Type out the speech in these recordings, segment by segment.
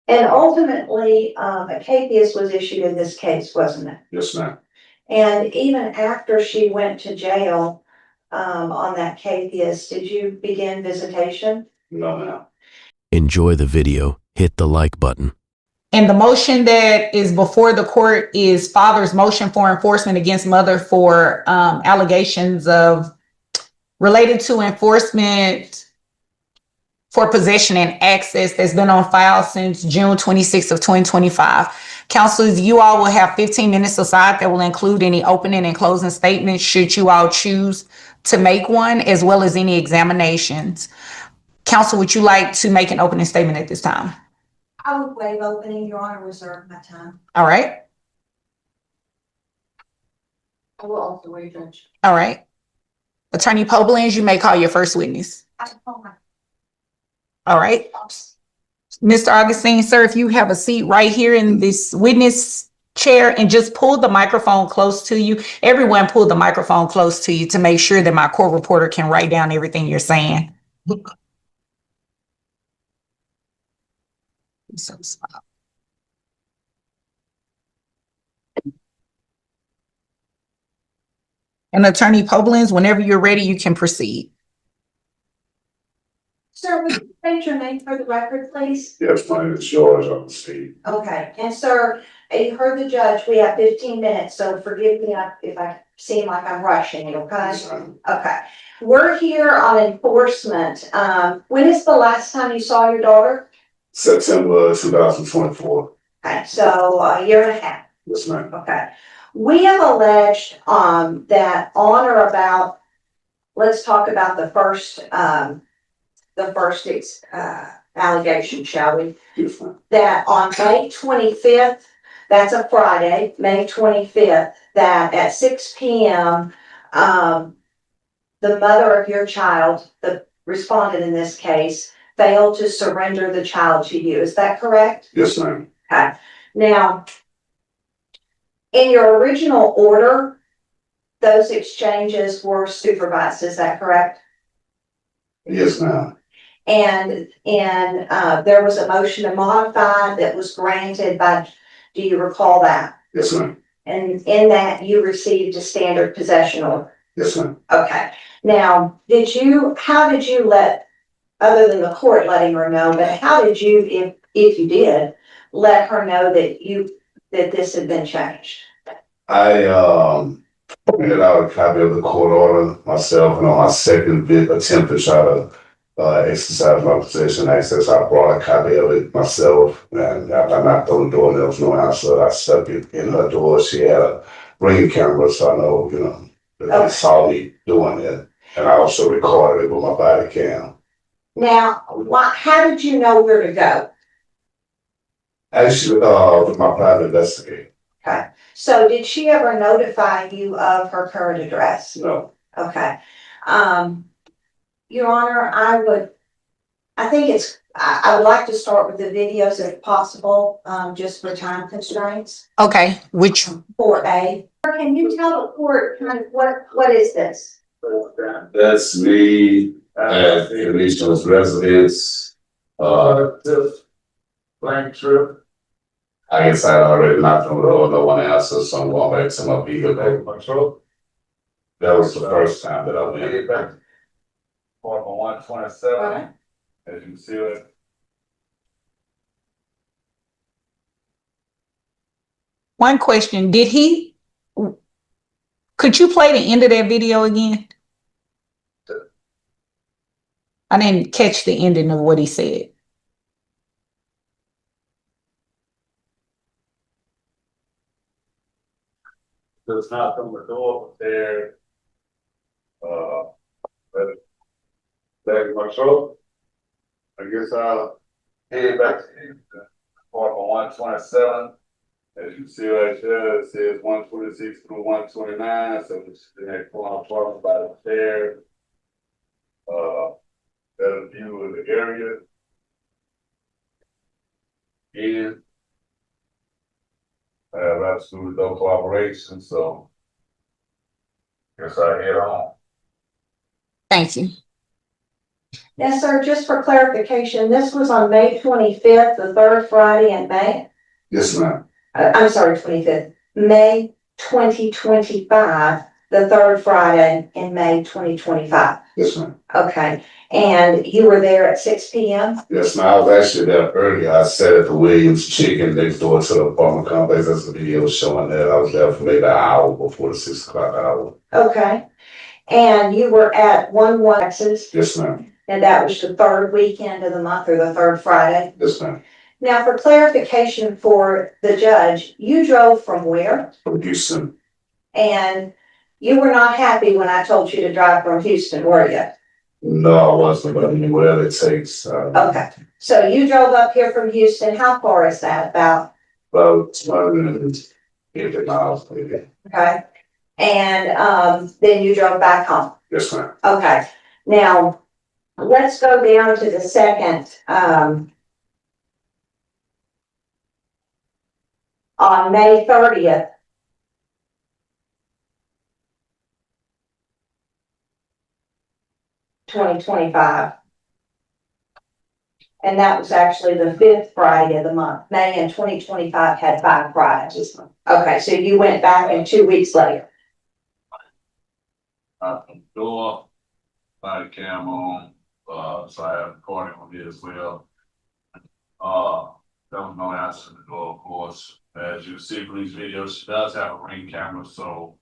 And ultimately, a capias was issued in this case, wasn't it? Yes, ma'am. And even after she went to jail, on that capias, did you begin visitation? No, ma'am. Enjoy the video. Hit the like button. And the motion that is before the court is father's motion for enforcement against mother for allegations of related to enforcement for possession and access that's been on file since June 26th of 2025. Counselors, you all will have 15 minutes aside that will include any opening and closing statements should you all choose to make one, as well as any examinations. Counsel, would you like to make an opening statement at this time? I would waive opening, Your Honor, reserve my time. All right. I will also waive, Judge. All right. Attorney Poblins, you may call your first witness. All right. Mr. Augustine, sir, if you have a seat right here in this witness chair and just pull the microphone close to you. Everyone pull the microphone close to you to make sure that my court reporter can write down everything you're saying. And Attorney Poblins, whenever you're ready, you can proceed. Sir, would you state your name for the record, please? Yes, my name is George on the seat. Okay, and sir, you heard the judge, we have 15 minutes, so forgive me if I seem like I'm rushing you, okay? Yes, ma'am. Okay, we're here on enforcement. When is the last time you saw your daughter? September 2024. Okay, so a year and a half. Yes, ma'am. Okay. We have alleged that on or about, let's talk about the first allegation, shall we? Yes, ma'am. That on May 25th, that's a Friday, May 25th, that at 6 p.m., the mother of your child, the respondent in this case, failed to surrender the child to you. Is that correct? Yes, ma'am. Okay. Now, in your original order, those exchanges were supervised. Is that correct? Yes, ma'am. And there was a motion to modify that was granted by, do you recall that? Yes, ma'am. And in that you received a standard possession order. Yes, ma'am. Okay. Now, how did you let, other than the court letting her know, but how did you, if you did, let her know that this had been changed? I printed out a copy of the court order myself, and on my second attempt to try to exercise my possession access, I brought a copy of it myself, and I knocked on the door and there was no answer. I stuck it in her door. She had a ring camera, so I know, that they saw me doing it, and I also recorded it with my body cam. Now, how did you know where to go? Actually, with my private investigator. Okay. So did she ever notify you of her current address? No. Okay. Your Honor, I would like to start with the videos if possible, just for time constraints. Okay, which 4A. Can you tell the court kind of what is this? That's me at Felicia's residence. Blank trip. I guess I already knocked on the door, no one answered, so I'm going back to my vehicle. Control. That was the first time that I went. Back. For 127. Alright. As you can see it. one question, could you play the end of that video again? I didn't catch the ending of what he said. Just knocked on the door there. Back in my truck. I guess I'll head back to apartment 127. As you can see right there, it says 126 through 129. So it's the next apartment by the stairs. Better view of the area. Again. I have absolutely no cooperation, so guess I head on. Thank you. Yes, sir, just for clarification, this was on May 25th, the third Friday in May. Yes, ma'am. I'm sorry, 25th, May 2025, the third Friday in May 2025. Yes, ma'am. Okay, and you were there at 6 p.m.? Yes, ma'am. I was actually there earlier. I sat at the Williams Chicken next door to the apartment complex. That's the video showing that. I was there for maybe an hour before the 6 o'clock hour. Okay, and you were at 1-1 Texas, Yes, ma'am. and that was the third weekend of the month or the third Friday? Yes, ma'am. Now, for clarification for the judge, you drove from where? From Houston. And you were not happy when I told you to drive from Houston, were you? No, I wasn't, but I mean, whatever it takes. Okay, so you drove up here from Houston. How far is that about? About 250 miles, maybe. Okay, and then you drove back home. Yes, ma'am. Okay, now let's go down to the second, on May 30th. (2025). And that was actually the fifth Friday of the month. May in 2025 had 5 Fridays. Okay, so you went back and 2 weeks later. Door, body cam on, so I have recording on it as well. There was no answer to the door, of course. As you see from these videos, she does have a ring camera, so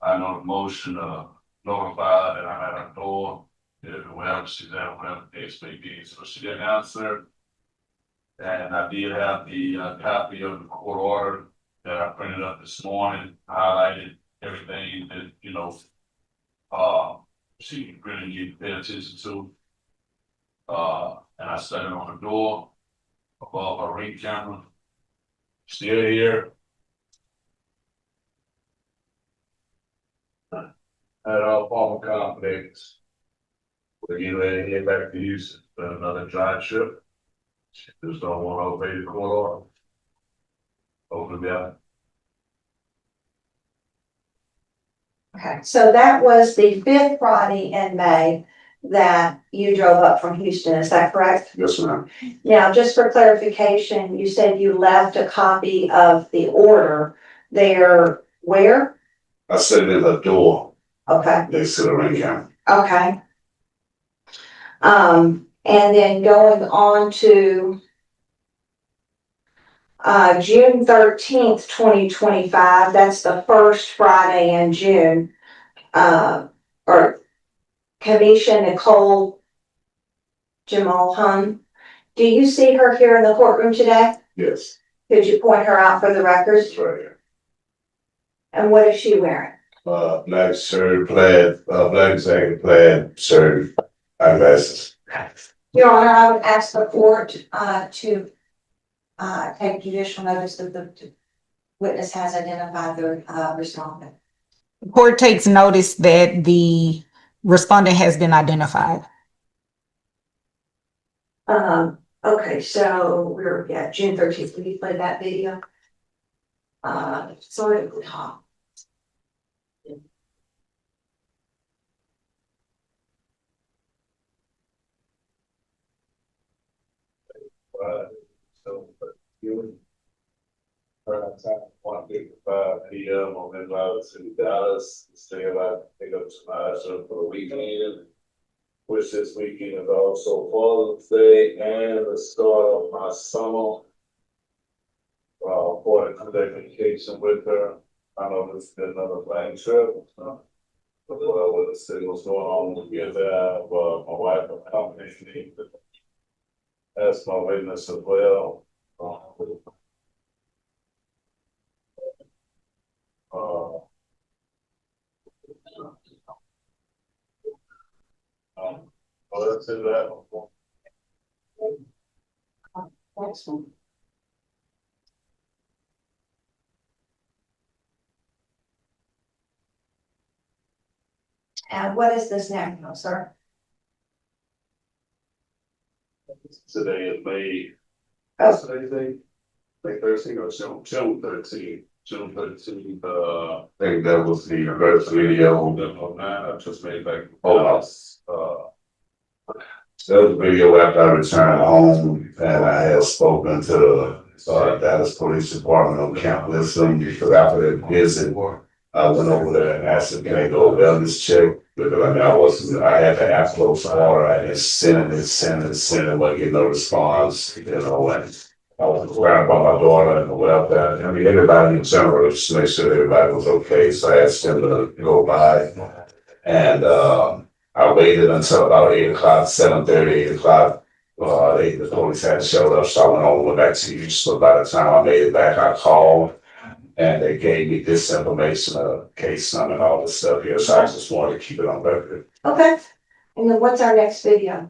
I know the motion to notify her that I'm at her door, if wherever she's at, whatever the case may be. So she didn't answer. And I did have the copy of the court order that I printed up this morning, highlighted everything that, she really need to pay attention to. And I set it on the door above her ring camera. Still here. At our apartment complex. We're getting ready to head back to Houston for another drive trip. Just don't want to obey the court order. Open it up. Okay, so that was the fifth Friday in May that you drove up from Houston, is that correct? Yes, ma'am. Now, just for clarification, you said you left a copy of the order there, where? I set it in her door Okay, next to the ring camera. okay. And then going on to June 13th, 2025, that's the first Friday in June. Or Kamisha Nicole Jamal Hun. Do you see her here in the courtroom today? Yes, Could you point her out for the records? it's right here. And what is she wearing? Black shirt, plaid, black jacket, plaid shirt, eyeglasses. Your Honor, I would ask the court to take judicial notice that the witness has identified the respondent. The court takes notice that the respondent has been identified. Okay, so we're at June 13th. Can you play that video? Sorry, at the top. So, you. Time 1:55 p.m. on that route to Dallas, stay about pick up some eyes for the weekend. Which this weekend is also Father's Day and the start of my summer. For the vacation with her. I know this is another plane trip. With the city was going on, we get that, my wife accompanied me. That's my witness as well. That's in that. Excellent. And what is this now, sir? Today is May. Oh. Today's May 13th or June 13th. June 13th. I think that was the first video. I just made back. Oh, wow. There was a video after I returned home and I had spoken to the Dallas Police Department on Camp Wisdom because after that visit, I went over there and asked if they do a wellness check because I had the close order. I just sent it, but get no response, and I was worried about my daughter and the welfare. I mean, everybody in general, just to make sure everybody was okay. So I asked them to go by and, I waited until about 8 o'clock, 7:30, 8 o'clock. The police had showed up, so I went home, went back to you. So by the time I made it back, I called and they gave me this information, case number and all this stuff here. So I just wanted to keep it on record. Okay, and then what's our next video?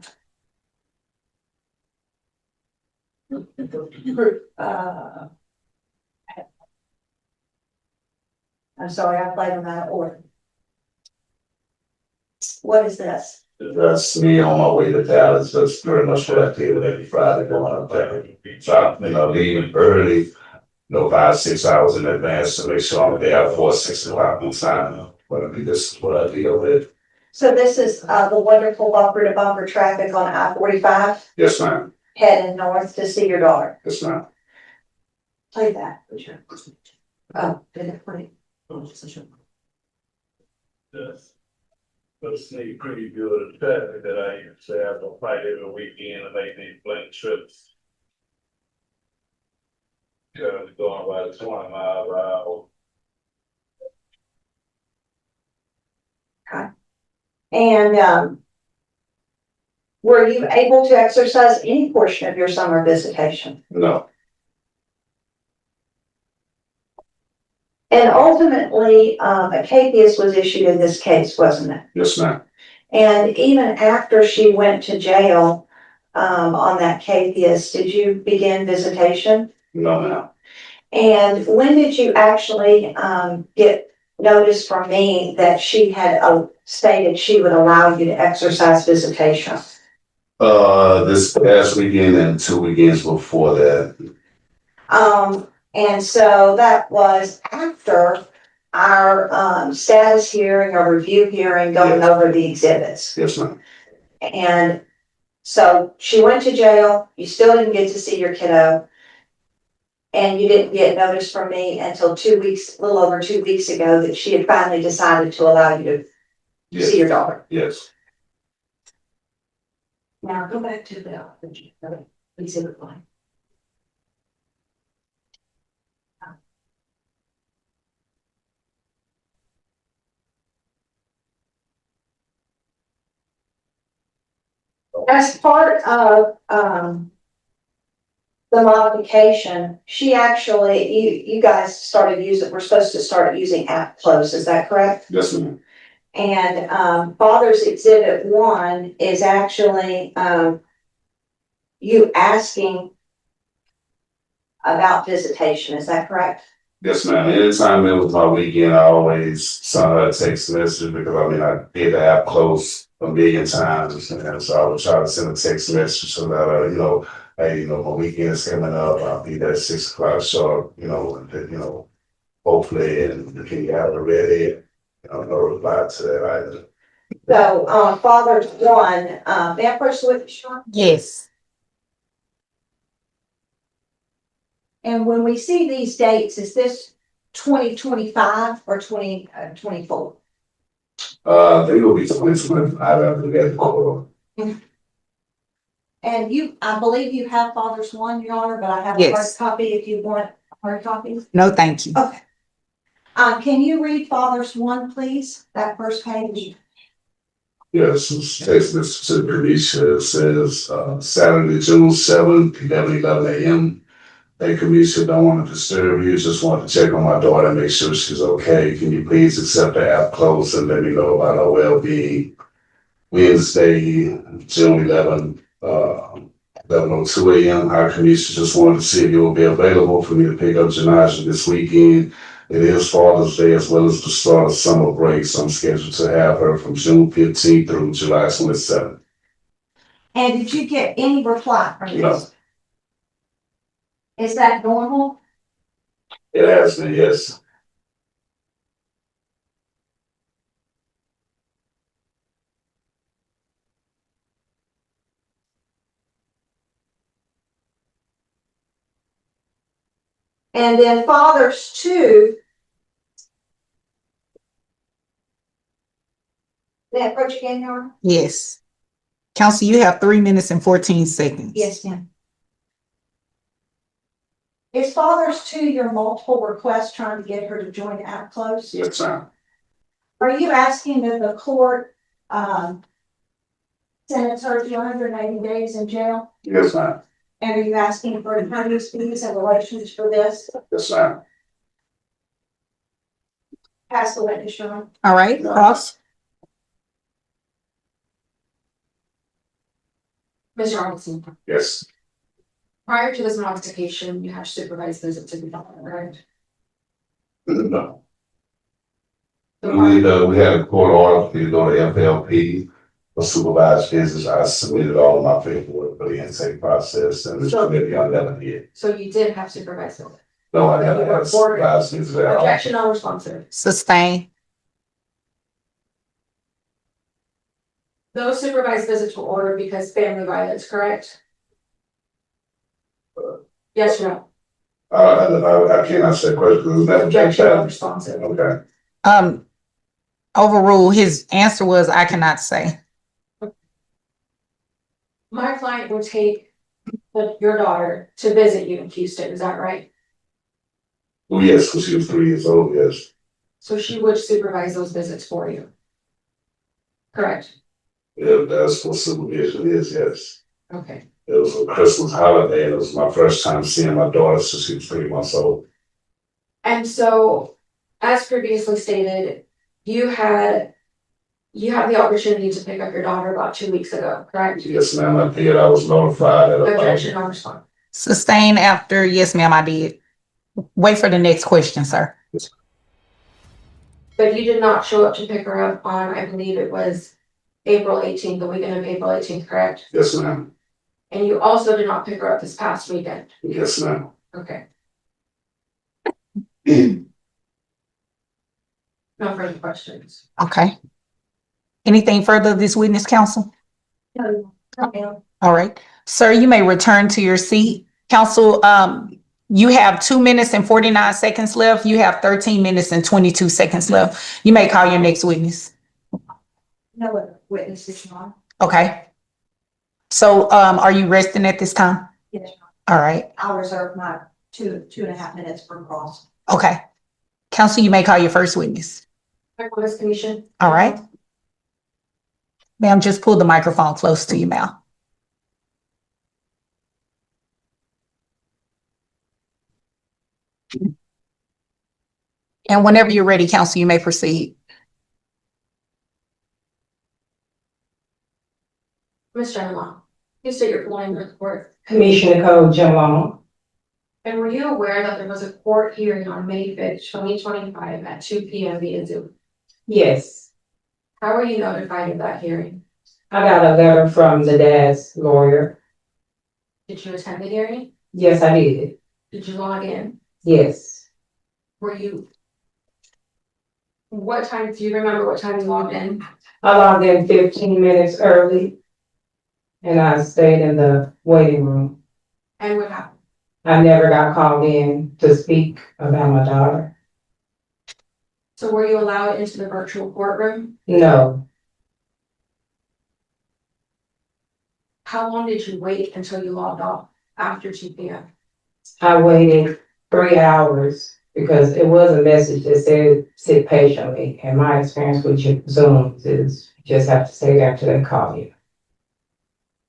I'm sorry, I played them out of order. What is this? That's me on my way to Dallas. That's pretty much what I did every Friday going up there. So, leaving early, 5, 6 hours in advance to make sure I'm there for 6 o'clock on time. But I mean, this is what I deal with. So this is, the wonderful bumper to bumper traffic on I-45, Yes, ma'am. heading north to see your daughter. Yes, ma'am. Play that. Oh, did it play? Yes. But sneak pretty good at traffic that I used to have to fight every weekend and make these blank trips. Currently going about 20 miles per hour. And, were you able to exercise any portion of your summer visitation? No. And ultimately, a capias was issued in this case, wasn't it? Yes, ma'am. And even after she went to jail, on that capias, did you begin visitation? No, ma'am. And when did you actually, get notice from me that she had stated she would allow you to exercise visitation? This past weekend and 2 weekends before that. And so that was after our, status hearing or review hearing going over the exhibits. Yes, ma'am. And so she went to jail, you still didn't get to see your kiddo. And you didn't get notice from me until 2 weeks, a little over 2 weeks ago, that she had finally decided to allow you to see your daughter. Yes. Now go back to the exhibit line. As part of, the modification, she actually, you guys started using, we're supposed to start using app close, is that correct? Yes, ma'am. And, Father's Exhibit 1 is actually, you asking about visitation, is that correct? Yes, ma'am. Anytime it was my weekend, I always sent her a text message because I did the app close a million times. And so I would try to send a text message so that, hey, my weekend is coming up. I'll be there at 6 o'clock sharp, hopefully, and can you have it ready? No reply to that either. So, Father's 1, may I first with you, Sean? Yes. And when we see these dates, is this 2025 or 2024? They will be 2025 after we get the court. And I believe you have Father's 1, Your Honor, but I have a hard Yes. copy if you want hard copies. No, thank you. Okay. Can you read Father's 1, please? That first page. Yes, it's text message to the Kamisha. It says, Saturday, June 7th, 11 a.m. Hey, Kamisha, don't want to disturb you. Just want to check on my daughter and make sure she's okay. Can you please accept the app close and let me know about her well-being? Wednesday, June 11, 11:02 a.m. Our Kamisha just wanted to see if you will be available for me to pick up Janaja this weekend. It is Father's Day as well as the start of summer break, so I'm scheduled to have her from June 15th through July 27th. And did you get any reply from this? No. Is that normal? It has been, yes. And then fathers two. May I approach again, Nora? Yes. Counsel, you have 3 minutes and 14 seconds. Yes, ma'am. Is fathers two your multiple requests trying to get her to join out close? Yes, ma'am. Are you asking that the court, sentence her to 180 days in jail? Yes, ma'am. And are you asking for attorney's fees and relations for this? Yes, ma'am. Pass the witness, Your Honor. All right, cross. Mr. Robinson, Yes. prior to this modification, you have supervised visits to the daughter, right? No. We had a court order to go to FLP for supervised visits. I submitted all of my paperwork for the intake process and it's maybe I never did. So you did have supervised visits. No, I never had a supervised visit at all. Objection unresponsive. Sustain. Those supervised visits were ordered because family violence, correct? Yes or no? I can't answer that question. 'Cause it was never Objection checked out. unresponsive. Okay. Overrule, his answer was, I cannot say. My client would take your daughter to visit you in Houston, is that right? Well, yes, because she was 3 years old, yes. So she would supervise those visits for you. Correct? Yeah, that's what supervision is, yes. Okay. It was a Christmas holiday and it was my first time seeing my daughter since she was 3 months old. And so, as previously stated, you had the opportunity to pick up your daughter about 2 weeks ago, correct? Yes, ma'am, I did. I was notified at Objection unresponsive. Sustain after, yes, ma'am, I did. Wait for the next question, sir. But you did not show up to pick her up on, I believe it was April 18th, the weekend of April 18th, correct? Yes, ma'am. And you also did not pick her up this past weekend. Yes, ma'am. Okay. No further questions. Okay. Anything further of this witness, counsel? No, ma'am. All right. Sir, you may return to your seat. Counsel, you have 2 minutes and 49 seconds left. You have 13 minutes and 22 seconds left. You may call your next witness. No other witnesses, Your Honor. Okay. So, are you resting at this time? Yes, Your All right. Honor. I'll reserve my 2.5 minutes for cross. Okay. Counsel, you may call your first witness. This commission. All right. Ma'am, just pull the microphone close to your mouth. And whenever you're ready, counsel, you may proceed. Ms. Genelon, you state your full name for the court. Commissioner Code Jamal. And were you aware that there was a court hearing on May 5th, 2025 at 2 p.m. via Zoom? Yes, How were you notified of that hearing? I got a letter from the dad's lawyer. Did you attend the hearing? Yes, I did. Did you log in? Yes, Were you? What time, do you remember what time you logged in? I logged in 15 minutes early. And I stayed in the waiting room. And what happened? I never got called in to speak about my daughter. So were you allowed into the virtual courtroom? No, How long did you wait until you logged off after 2 p.m.? I waited 3 hours because it was a message that said sit patiently. And my experience with Zooms is you just have to stay there until they call you.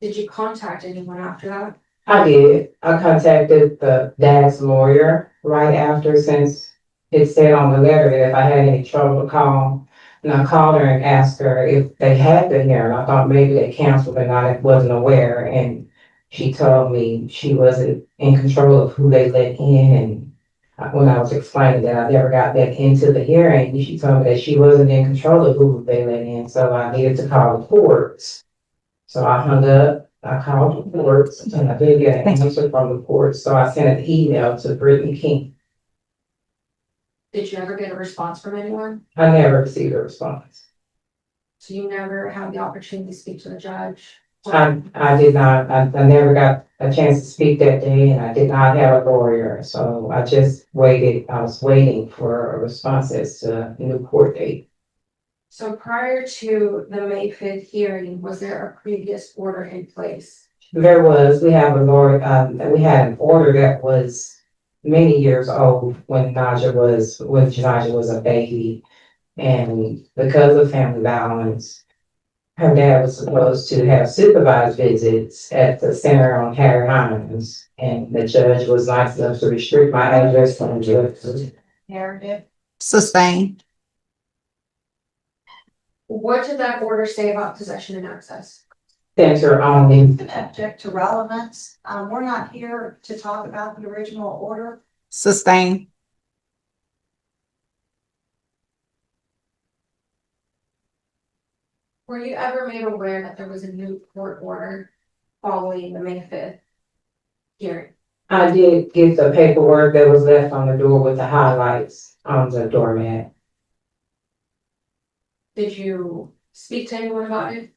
Did you contact anyone after that? I did. I contacted the dad's lawyer right after, since it said on the letter that if I had any trouble to call. And I called her and asked her if they had the hearing. I thought maybe they canceled and I wasn't aware. And she told me she wasn't in control of who they let in. And when I was explaining that I never got that into the hearing, she told me that she wasn't in control of who they let in. So I needed to call the courts. So I hung up, I called the courts, and I did get an answer from the courts, so I sent an email to Brittany King. Did you ever get a response from anyone? I never received a response. So you never had the opportunity to speak to the judge? I did not, I never got a chance to speak that day, and I did not have a lawyer, so I just waited, I was waiting for a response as to a new court date. So prior to the May 5th hearing, was there a previous order in place? There was, we have a lawyer, we had an order that was many years old when Naja was a baby. And because of family violence, her dad was supposed to have supervised visits at the center on Harry Hines. And the judge was nice enough to restrict my address from the Narrative. Sustain. What did that order say about possession and access? center only. Object to relevance. We're not here to talk about the original order. Sustain. Were you ever made aware that there was a new court order following the May 5th hearing? I did get the paperwork that was left on the door with the highlights on the doormat. Did you speak to anyone about it?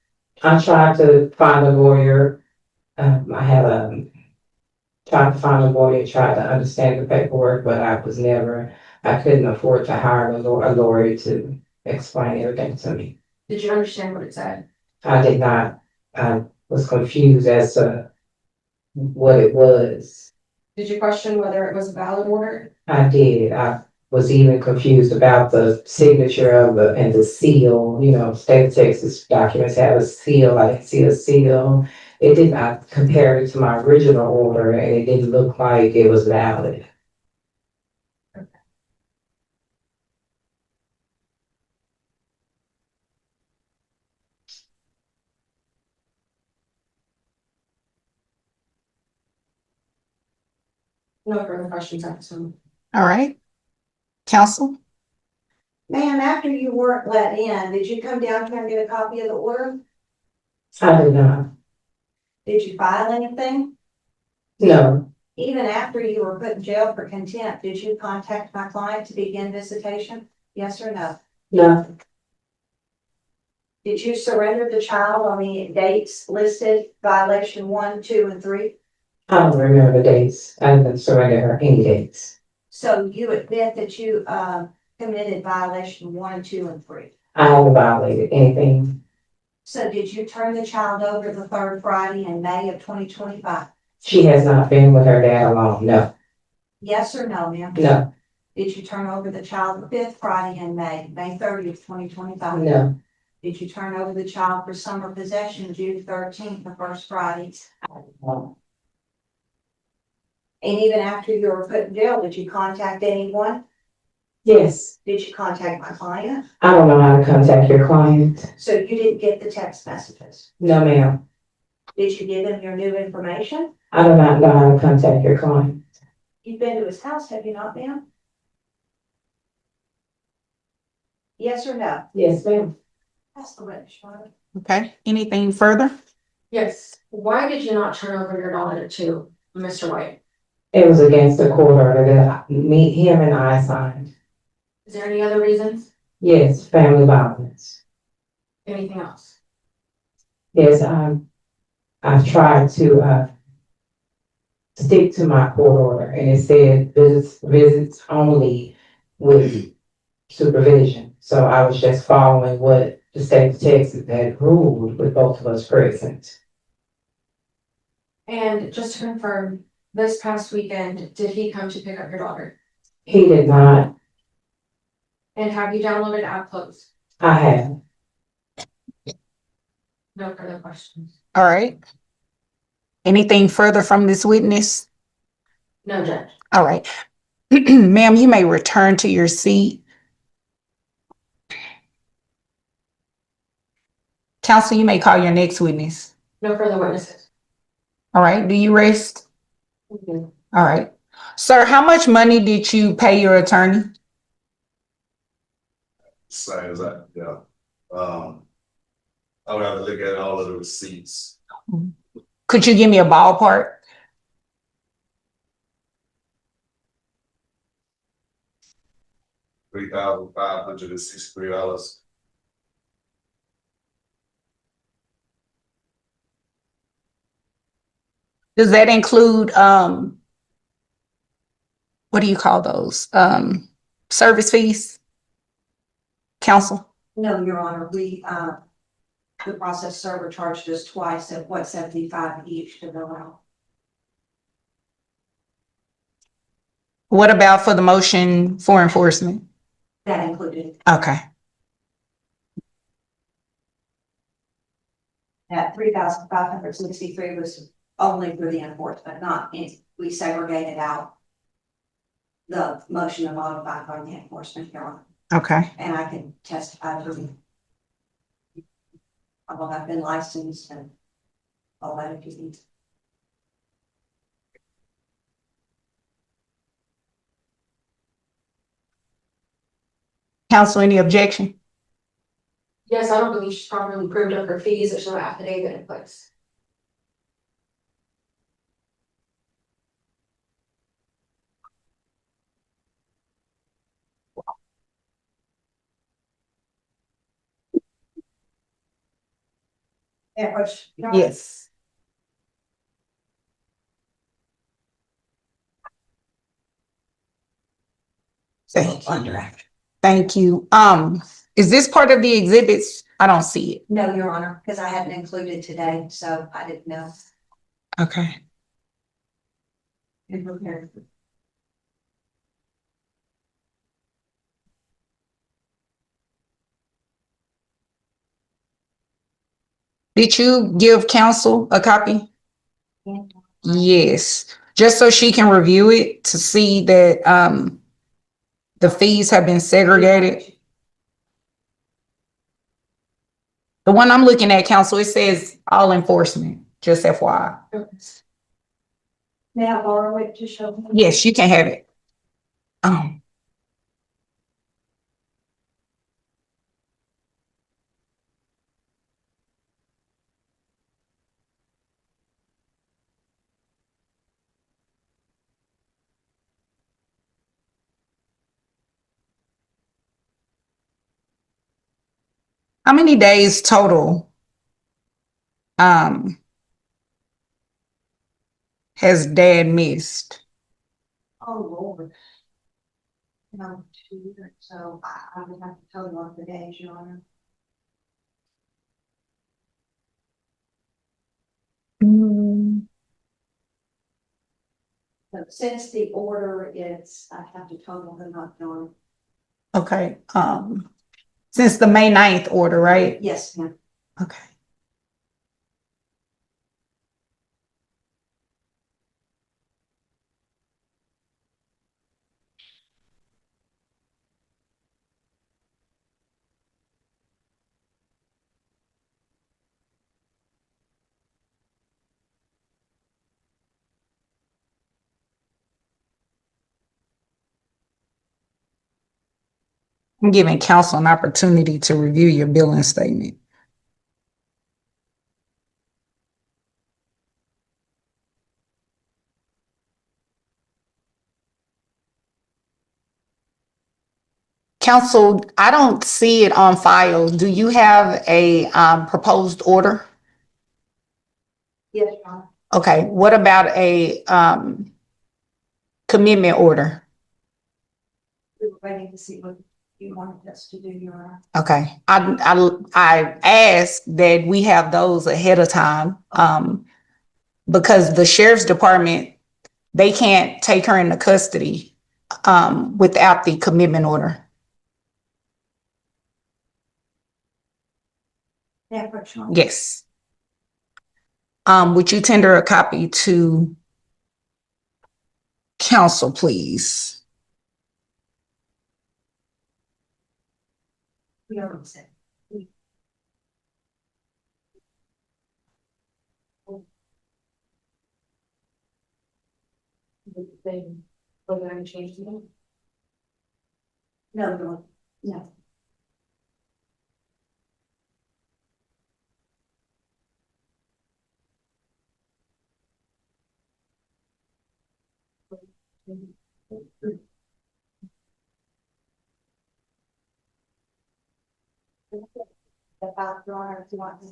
I tried to find a lawyer. I had tried to find a lawyer, tried to understand the paperwork, but I couldn't afford to hire a lawyer to explain everything to me. Did you understand what it said? I did not. I was confused as to what it was. Did you question whether it was a valid order? I did. I was even confused about the signature of and the seal. You know, state of Texas documents have a seal. I didn't see a seal. It did not compare it to my original order, and it didn't look like it was valid. No further questions at this moment. All right. Counsel. Ma'am, after you weren't let in, did you come down here and get a copy of the order? I did not. Did you file anything? No, Even after you were put in jail for contempt, did you contact my client to begin visitation? Yes or no? no. Did you surrender the child on the dates listed, violation 1, 2, and 3? I don't remember the dates. I didn't surrender her any dates. So you admit that you committed violation 1, 2, and 3? I haven't violated anything. So did you turn the child over the third Friday in May of 2025? She has not been with her dad alone. No, Yes or no, ma'am? no, Did you turn over the child the fifth Friday in May, May 30th, 2025? no. Did you turn over the child for summer possession June 13th, the first Friday? No. And even after you were put in jail, did you contact anyone? Yes, Did you contact my client? I don't know how to contact your client. So you didn't get the text messages? No, ma'am. Did you give him your new information? I do not know how to contact your client. You've been to his house, have you not, ma'am? Yes or no? Yes, ma'am. That's the witness, Charlotte. Okay. Anything further? Yes. Why did you not turn over your daughter to Mr. White? It was against the court order that him and I signed. Is there any other reasons? Yes, family violence. Anything else? Yes, I've tried to stick to my court order, and it said visits only with supervision. So I was just following what the state of Texas had ruled with both of us present. And just to confirm, this past weekend, did he come to pick up your daughter? He did not. And have you downloaded app close? I have. No further questions. All right. Anything further from this witness? No, Judge. All right. Ma'am, you may return to your seat. Counsel, you may call your next witness. No further witnesses. All right. Do you rest? Mhm. All right. Sir, how much money did you pay your attorney? Same as that, yeah. I would have to look at all of the receipts. Could you give me a ballpark? $3,563. Does that include, what do you call those? Service fees? Counsel? No, Your Honor, the process server charged us twice at what, 75 each to go out. What about for the motion for enforcement? That included, Okay, that 3,563 was only for the enforcement, not in, we segregated out the motion to modify from the enforcement, Your Honor. okay. And I can testify to the, although I've been licensed and all that if you need. Counsel, any objection? Yes, I don't believe she's properly proved up her fees, there's no affidavit in place. Yeah, which, Your Honor, Yes. Thank you. Is this part of the exhibits? I don't see it. No, Your Honor, because I hadn't included today, so I didn't know. Okay. In prepared. Did you give counsel a copy? Yes, just so she can review it to see that, the fees have been segregated. The one I'm looking at, counsel, it says all enforcement, just FYI. May I borrow it to show me? Yes, you can have it. How many days total, has dad missed? Oh, Lord. No, 2 years, so I would have to tell you on the days, Your Honor. But since the order is, I have to total them up, Your Honor. Okay, since the May 9th order, right? Yes, ma'am. Okay. I'm giving counsel an opportunity to review your billing statement. Counsel, I don't see it on file. Do you have a, proposed order? Yes, Your Honor. Okay, what about a, commitment order? We were waiting to see what you wanted us to do, Your Honor. Okay, I asked that we have those ahead of time, because the sheriff's department, they can't take her into custody, without the commitment order. Yeah, for sure. Yes. Would you tender a copy to counsel, please? We already said. They, was there any change to them? No, no, no. The fact, Your Honor, if you want to,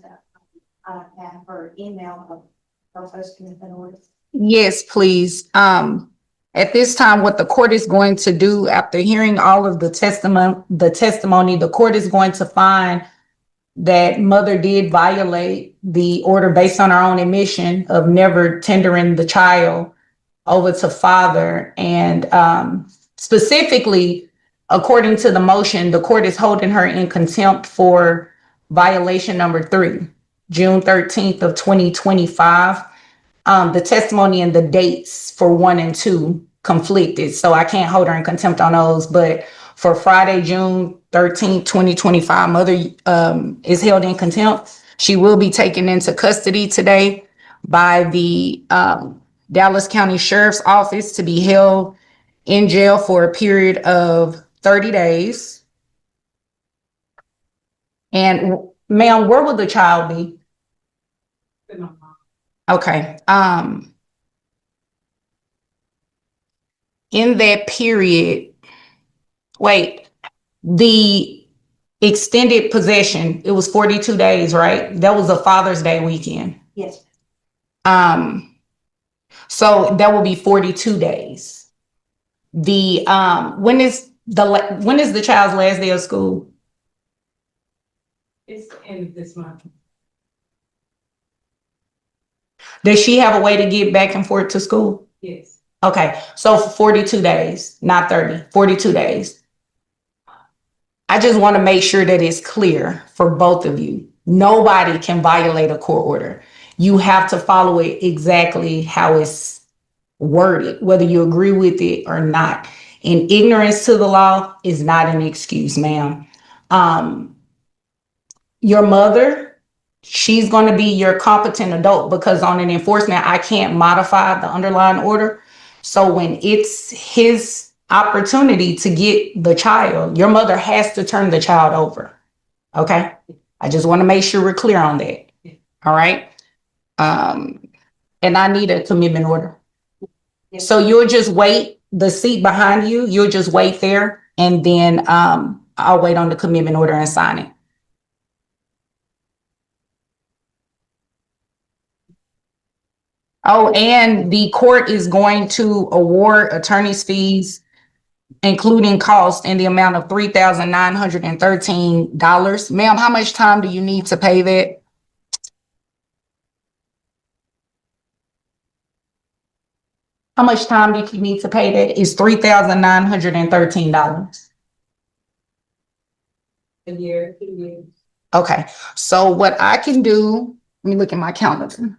have her email proposed commitment order? Yes, please. At this time, what the court is going to do after hearing all of the testimony, the court is going to find that mother did violate the order based on her own admission of never tendering the child over to father. And specifically, according to the motion, the court is holding her in contempt for violation number 3, June 13th of 2025. The testimony and the dates for 1 and 2 conflicted, so I can't hold her in contempt on those. But for Friday, June 13th, 2025, mother is held in contempt. She will be taken into custody today by the Dallas County Sheriff's Office to be held in jail for a period of 30 days. And ma'am, where will the child be? Okay. In that period, wait, the extended possession, it was 42 days, right? That was a Father's Day weekend. Yes. So that will be 42 days. The when is the child's last day of school? It's the end of this month. Does she have a way to get back and forth to school? Yes. Okay, so 42 days, not 30, 42 days. I just want to make sure that it's clear for both of you. Nobody can violate a court order. You have to follow it exactly how it's worded, whether you agree with it or not. And ignorance to the law is not an excuse, ma'am. Your mother, she's going to be your competent adult, because on an enforcement, I can't modify the underlying order. So when it's his opportunity to get the child, your mother has to turn the child over. Okay? I just want to make sure we're clear on that. All right? And I need a commitment order. So you'll just wait, the seat behind you, you'll just wait there, and then I'll wait on the commitment order and sign it. Oh, and the court is going to award attorney's fees, including costs, in the amount of $3,913. Ma'am, how much time do you need to pay that? How much time do you need to pay that? It's $3,913. A year, 2 years. Okay, so what I can do, let me look at my calendar.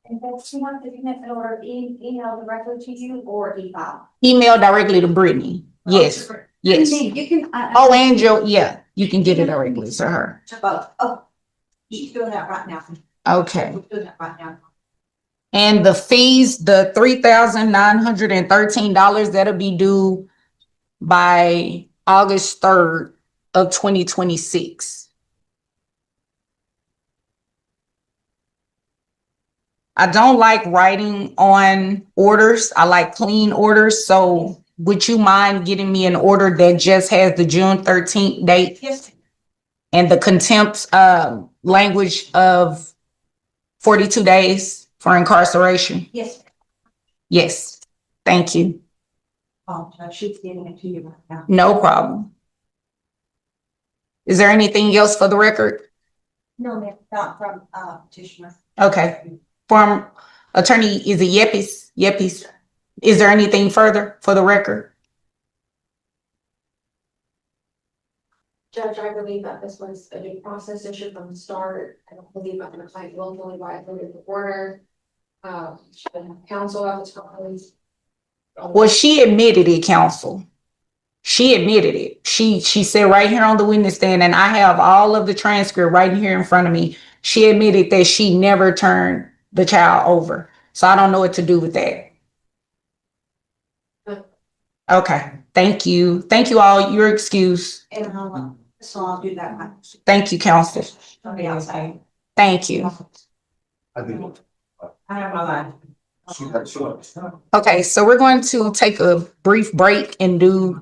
And does she want the commitment order email directly to you or e-file? Email directly to Brittany. Yes, yes. You can. Oh, and Joe, yeah, you can get it directly to her. To both. Oh, she's doing that right now. Okay. We're doing that right now. And the fees, the $3,913, that'll be due by August 3rd of 2026. I don't like writing on orders. I like clean orders. So would you mind getting me an order that just has the June 13th date? Yes. And the contempt language of 42 days for incarceration? Yes. Yes. Thank you. Oh, she's getting it to you right now. No problem. Is there anything else for the record? No, ma'am, not from petitioner. Okay. From attorney, is it Yepes? Yepes. Is there anything further for the record? Judge, I believe that this was a due process issue from the start. I don't believe that the client willfully violated the order. She didn't have counsel at the time. Well, she admitted it, counsel. She admitted it. She said right here on the witness stand, and I have all of the transcript right here in front of me. She admitted that she never turned the child over. So I don't know what to do with that. Okay. Thank you. Thank you all. Your excuse. And so I'll do that one. Thank you, counsel. Okay, outside. Thank you. I think. I have my line. She had choice. Okay, so we're going to take a brief break and do the